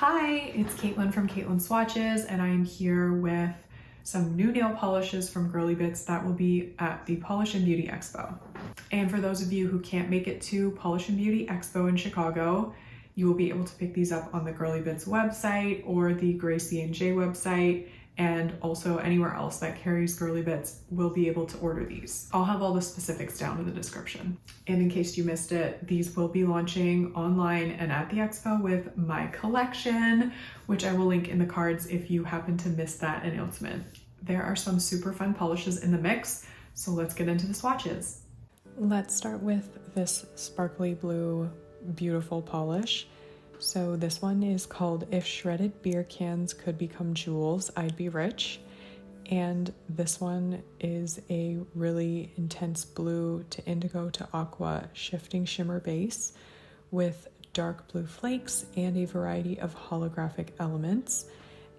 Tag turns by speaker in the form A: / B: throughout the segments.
A: Hi, it's Caitlin from Caitlin Swatches, and I'm here with some new nail polishes from Girly Bits that will be at the Polish Beauty Expo. And for those of you who can't make it to Polish Beauty Expo in Chicago, you will be able to pick these up on the Girly Bits website or the Gracie Jay website, and also anywhere else that carries Girly Bits will be able to order these. I'll have all the specifics down in the description. And in case you missed it, these will be launching online and at the expo with my collection, which I will link in the cards if you happen to miss that announcement. There are some super fun polishes in the mix, so let's get into the swatches. Let's start with this sparkly blue, beautiful polish. So this one is called If Shredded Beer Cans Could Become Jewels, I'd Be Rich. And this one is a really intense blue to indigo to aqua shifting shimmer base with dark blue flakes and a variety of holographic elements.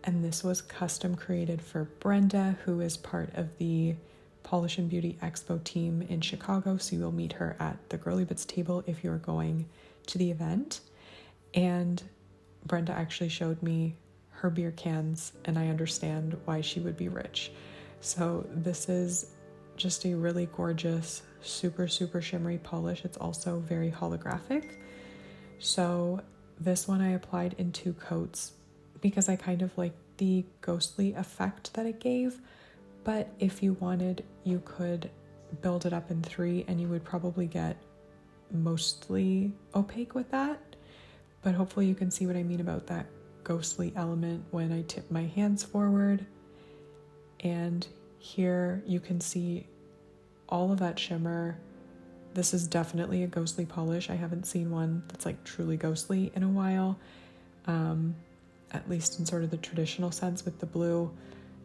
A: And this was custom created for Brenda, who is part of the Polish Beauty Expo team in Chicago. So you will meet her at the Girly Bits table if you're going to the event. And Brenda actually showed me her beer cans, and I understand why she would be rich. So this is just a really gorgeous, super shimmery polish. It's also very holographic. So this one I applied in 2 coats because I kind of like the ghostly effect that it gave. But if you wanted, you could build it up in 3 and you would probably get mostly opaque with that. But hopefully you can see what I mean about that ghostly element when I tip my hands forward. And here you can see all of that shimmer. This is definitely a ghostly polish. I haven't seen one that's like truly ghostly in a while, at least in sort of the traditional sense with the blue.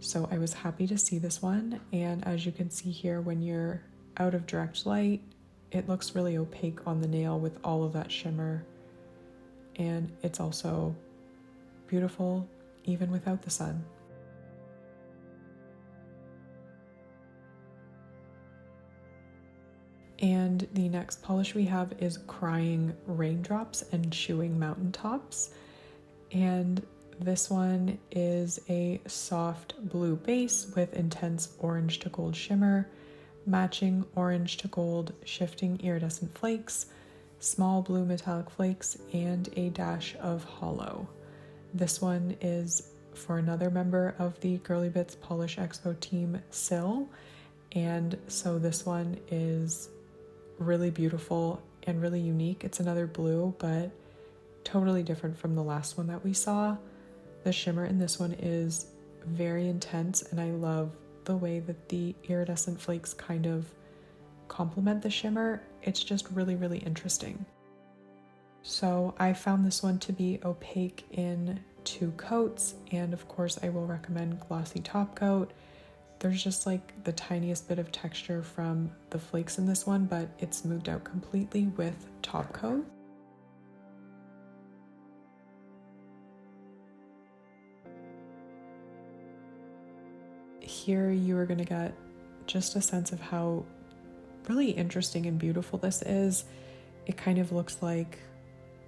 A: So I was happy to see this one. And as you can see here, when you're out of direct light, it looks really opaque on the nail with all of that shimmer. And it's also beautiful even without the sun. And the next polish we have is Crying Raindrops and Chewing Mountaintops. And this one is a soft blue base with intense orange to gold shimmer, matching orange to gold shifting iridescent flakes, small blue metallic flakes, and a dash of holo. This one is for another member of the Girly Bits Polish Expo team, Sil, and so this one is really beautiful and really unique. It's another blue, but totally different from the last one that we saw. The shimmer in this one is very intense, and I love the way that the iridescent flakes kind of complement the shimmer. It's just really interesting. So I found this one to be opaque in 2 coats, and of course I will recommend glossy top coat. There's just like the tiniest bit of texture from the flakes in this one, but it's smoothed out completely with top coat. Here you are going to get just a sense of how really interesting and beautiful this is. It kind of looks like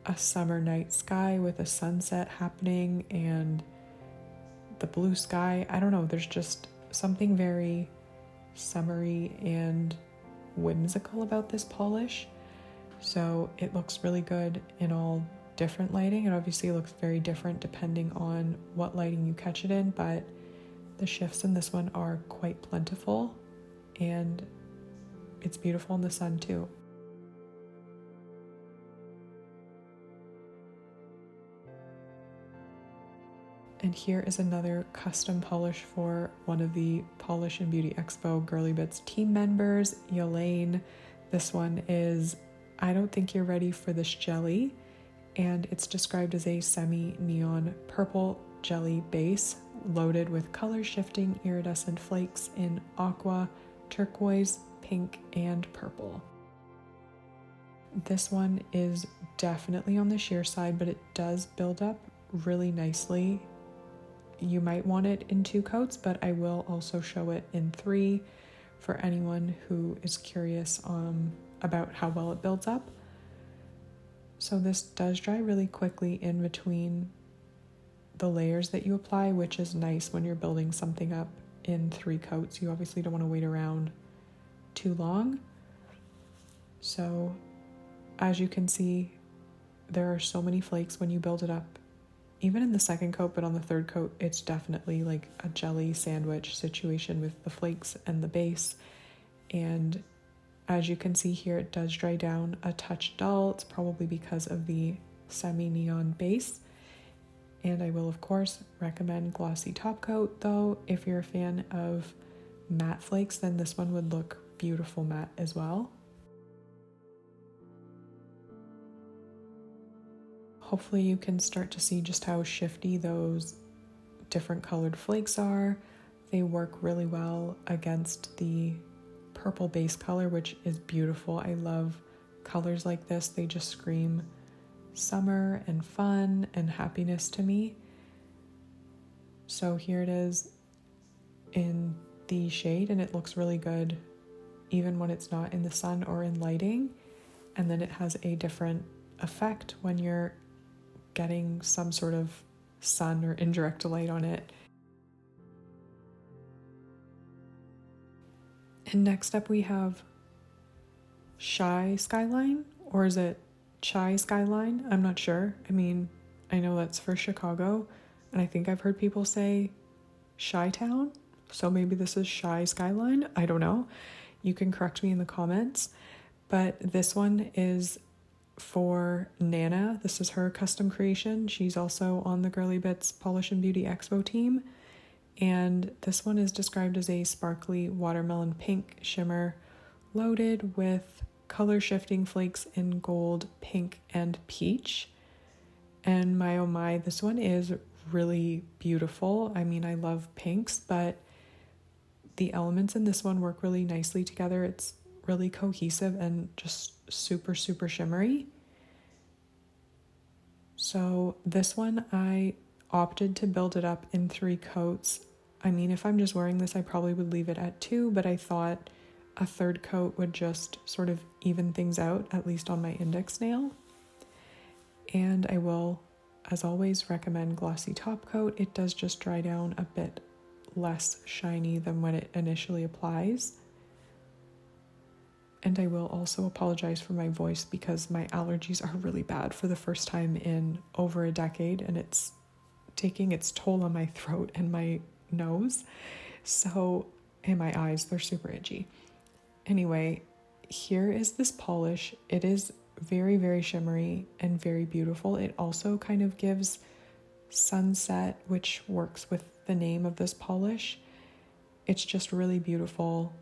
A: a summer night sky with a sunset happening and the blue sky. I don't know, there's just something very summery and whimsical about this polish. So it looks really good in all different lighting. It obviously looks very different depending on what lighting you catch it in, but the shifts in this one are quite plentiful, and it's beautiful in the sun too. And here is another custom polish for one of the Polish Beauty Expo Girly Bits team members, Elaine. This one is I Don't Think You're Ready for This Jelly, and it's described as a semi-neon purple jelly base loaded with color shifting iridescent flakes in aqua, turquoise, pink, and purple. This one is definitely on the sheer side, but it does build up really nicely. You might want it in 2 coats, but I will also show it in 3 for anyone who is curious about how well it builds up. So this does dry really quickly in between the layers that you apply, which is nice when you're building something up in 3 coats. You obviously don't want to wait around too long. So as you can see, there are so many flakes when you build it up, even in the 2nd coat, but on the 3rd coat, it's definitely like a jelly sandwich situation with the flakes and the base. And as you can see here, it does dry down a touch dull. It's probably because of the semi-neon base. And I will, of course, recommend glossy top coat, though. If you're a fan of matte flakes, then this one would look beautiful matte as well. Hopefully you can start to see just how shifty those different colored flakes are. They work really well against the purple base color, which is beautiful. I love colors like this. They just scream summer and fun and happiness to me. So here it is in the shade, and it looks really good even when it's not in the sun or in lighting. And then it has a different effect when you're getting some sort of sun or indirect light on it. And next up we have Skyline, or is it Skyline? I'm not sure. I mean, I know that's for Chicago, and I think I've heard people say Chi-Town, so maybe this is Skyline. I don't know. You can correct me in the comments, but this one is for Nana. This is her custom creation. She's also on the Girly Bits Polish and Beauty Expo team. And this one is described as a sparkly watermelon pink shimmer loaded with color shifting flakes in gold, pink, and peach. And my oh my, this one is really beautiful. I mean, I love pinks, but the elements in this one work really nicely together. It's really cohesive and just super, super shimmery. So this one, I opted to build it up in 3 coats. I mean, if I'm just wearing this, I probably would leave it at 2, but I thought a 3rd coat would just sort of even things out, at least on my index nail. And I will, as always, recommend glossy top coat. It does just dry down a bit less shiny than when it initially applies. And I will also apologize for my voice because my allergies are really bad for the first time in over a decade, and it's taking its toll on my throat and my nose. So, and my eyes, they're super itchy. Anyway, here is this polish. It is very, very shimmery and very beautiful. It also kind of gives sunset, which works with the name of this polish. It's just really beautiful.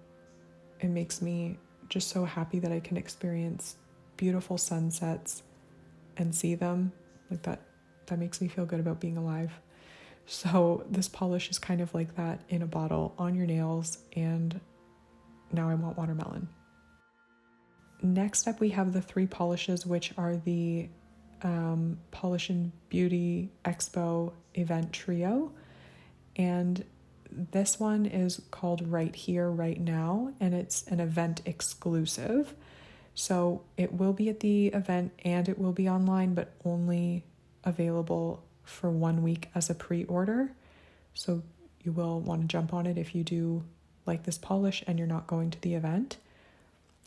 A: It makes me just so happy that I can experience beautiful sunsets and see them like that. That makes me feel good about being alive. So this polish is kind of like that in a bottle on your nails, and now I want watermelon. Next up we have the 3 polishes, which are the Polish and Beauty Expo event trio, and this one is called Right Here, Right Now, and it's an event exclusive. So it will be at the event and it will be online, but only available for 1 week as a pre-order. So you will want to jump on it if you do like this polish and you're not going to the event.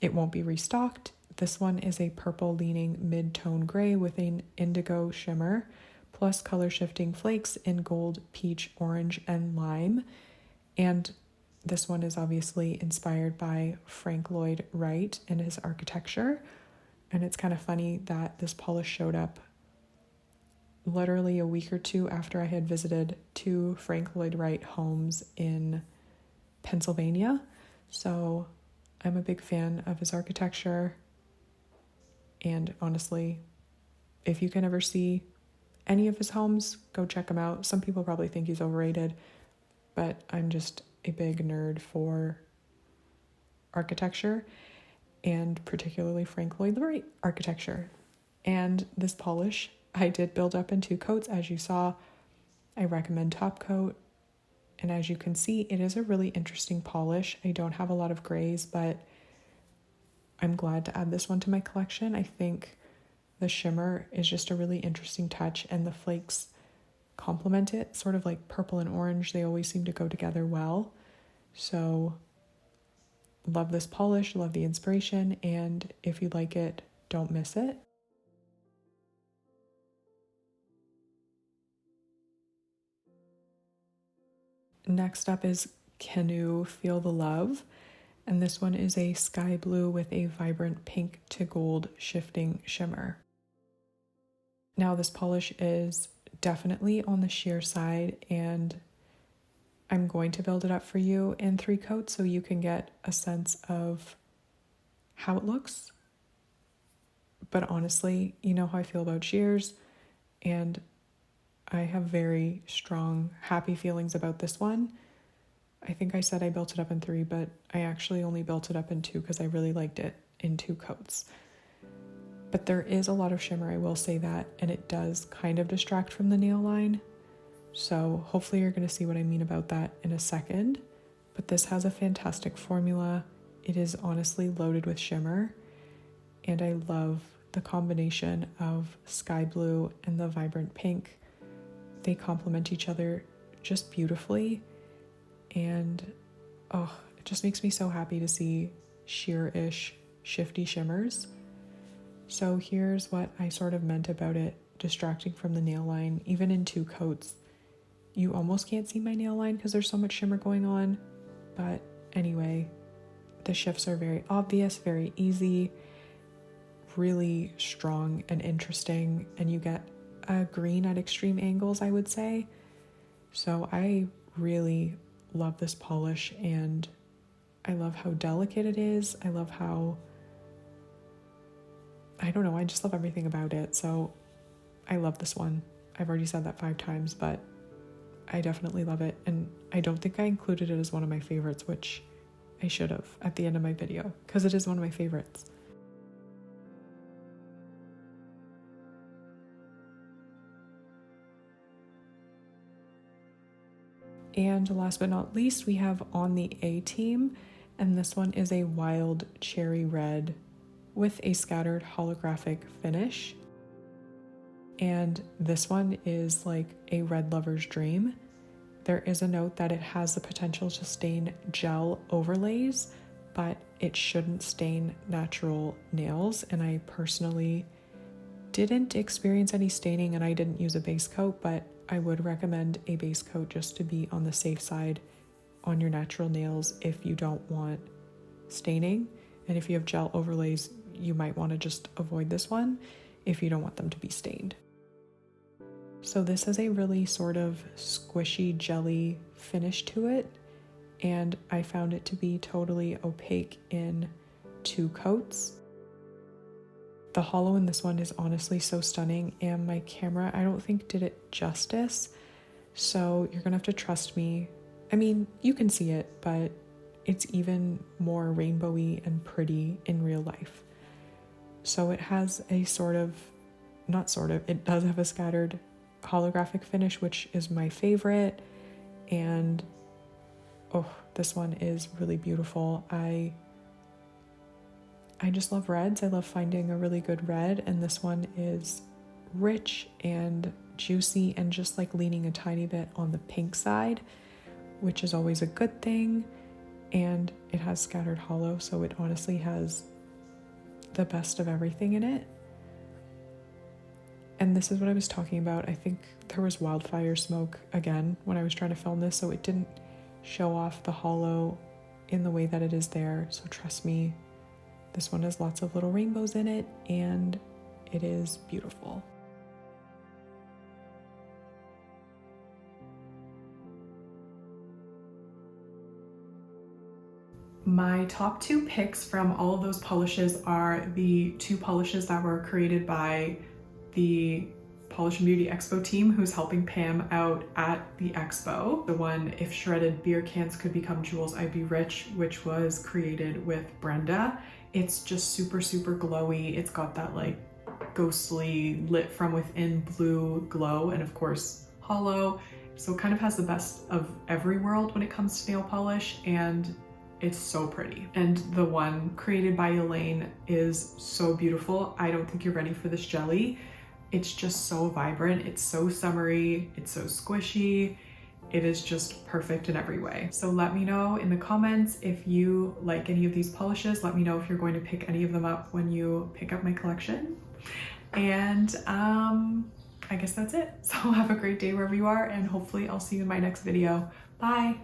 A: It won't be restocked. This one is a purple leaning mid-tone gray with an indigo shimmer, plus color shifting flakes in gold, peach, orange, and lime. And this one is obviously inspired by Frank Lloyd Wright and his architecture. And it's kind of funny that this polish showed up literally a week or 2 after I had visited 2 Frank Lloyd Wright homes in Pennsylvania. So I'm a big fan of his architecture. And honestly, if you can ever see any of his homes, go check him out. Some people probably think he's overrated, but I'm just a big nerd for architecture, and particularly Frank Lloyd Wright architecture. And this polish I did build up in 2 coats, as you saw. I recommend top coat, and as you can see, it is a really interesting polish. I don't have a lot of grays, but I'm glad to add this one to my collection. I think the shimmer is just a really interesting touch, and the flakes complement it, sort of like purple and orange. They always seem to go together well. So love this polish, love the inspiration, and if you like it, don't miss it. Next up is Canoe Feel the Love, and this one is a sky blue with a vibrant pink to gold shifting shimmer. Now this polish is definitely on the sheer side, and I'm going to build it up for you in 3 coats so you can get a sense of how it looks. But honestly, you know how I feel about sheers, and I have very strong, happy feelings about this one. I think I said I built it up in 3, but I actually only built it up in 2 because I really liked it in 2 coats. But there is a lot of shimmer, I will say that, and it does kind of distract from the nail line. So hopefully you're going to see what I mean about that in a second. But this has a fantastic formula. It is honestly loaded with shimmer, and I love the combination of sky blue and the vibrant pink. They complement each other just beautifully, and it just makes me so happy to see sheer-ish shifty shimmers. So here's what I sort of meant about it distracting from the nail line. Even in 2 coats, you almost can't see my nail line because there's so much shimmer going on. But anyway, the shifts are very obvious, very easy, really strong and interesting, and you get a green at extreme angles, I would say. So I really love this polish, and I love how delicate it is. I love how, I don't know, I just love everything about it. So I love this one. I've already said that 5 times, but I definitely love it. And I don't think I included it as one of my favorites, which I should have at the end of my video, because it is one of my favorites. And last but not least, we have On the A Team, and this one is a wild cherry red with a scattered holographic finish. And this one is like a red lover's dream. There is a note that it has the potential to stain gel overlays, but it shouldn't stain natural nails. And I personally didn't experience any staining, and I didn't use a base coat, but I would recommend a base coat just to be on the safe side on your natural nails if you don't want staining. And if you have gel overlays, you might want to just avoid this one if you don't want them to be stained. So this has a really sort of squishy jelly finish to it, and I found it to be totally opaque in 2 coats. The holo in this one is honestly so stunning, and my camera, I don't think, did it justice. So you're gonna have to trust me. I mean, you can see it, but it's even more rainbowy and pretty in real life. So it has a it does have a scattered holographic finish, which is my favorite. And this one is really beautiful. I just love reds. I love finding a really good red, and this one is rich and juicy and just like leaning a tiny bit on the pink side, which is always a good thing. And it has scattered holo, so it honestly has the best of everything in it. And this is what I was talking about. I think there was wildfire smoke again when I was trying to film this, so it didn't show off the holo in the way that it is there. So trust me, this one has lots of little rainbows in it, and it is beautiful. My top 2 picks from all of those polishes are the 2 polishes that were created by the Polish Beauty Expo team who's helping Pam out at the expo. The one, If Shredded Beer Cans Could Become Jewels, I'd Be Rich, which was created with Brenda. It's just super, super glowy. It's got that like ghostly lit from within blue glow, and of course holo. So it kind of has the best of every world when it comes to nail polish, and it's so pretty. And the one created by Elaine is so beautiful. I don't think you're ready for this jelly. It's just so vibrant. It's so summery. It's so squishy. It is just perfect in every way. So let me know in the comments if you like any of these polishes. Let me know if you're going to pick any of them up when you pick up my collection. And I guess that's it. So have a great day wherever you are, and hopefully I'll see you in my next video. Bye.